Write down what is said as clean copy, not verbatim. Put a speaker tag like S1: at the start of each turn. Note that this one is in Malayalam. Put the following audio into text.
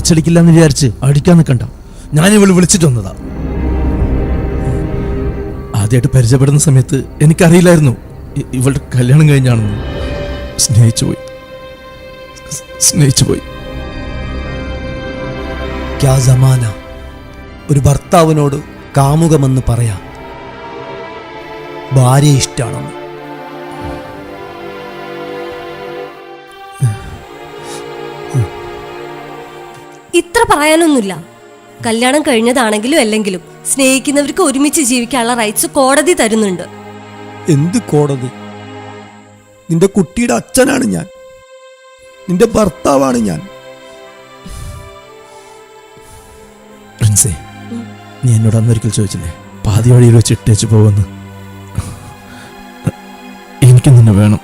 S1: തിരിച്ചടിക്കില്ല എന്ന് വിചാരിച്ച് അടിക്കാൻ നിൽക്കണ്ട. ഞാൻ ഇവള് വിളിച്ചിട്ട് വന്നതാ. ആദ്യമായിട്ട് പരിചയപ്പെടുന്ന സമയത്ത് എനിക്കറിയില്ലായിരുന്നു ഇവളുടെ കല്യാണം കഴിഞ്ഞാണെന്ന്. സ്നേഹിച്ചു പോയി.
S2: ക്യാ ജമാന, ഒരു ഭർത്താവിനോട് കാമുകമെന്ന് പറയാം ഭാര്യ ഇഷ്ടാണെന്ന്.
S3: ഇത്ര പറയാനൊന്നുമില്ല. കല്യാണം കഴിഞ്ഞതാണെങ്കിലും അല്ലെങ്കിലും സ്നേഹിക്കുന്നവർക്ക് ഒരുമിച്ച് ജീവിക്കാനുള്ള റൈറ്റ്സ് കോടതി തരുന്നുണ്ട്.
S2: എന്ത് കോടതി? നിന്റെ കുട്ടിയുടെ അച്ഛനാണ് ഞാൻ, നിന്റെ ഭർത്താവാണ് ഞാൻ.
S1: പ്രിൻസേ, നീ എന്നോട് അന്നൊരിക്കൽ ചോദിച്ചില്ലേ പാതി വഴിയിൽ വെച്ച് ഇട്ടേച്ച് പോകുമെന്ന്. എനിക്ക് നിന്നെ വേണം.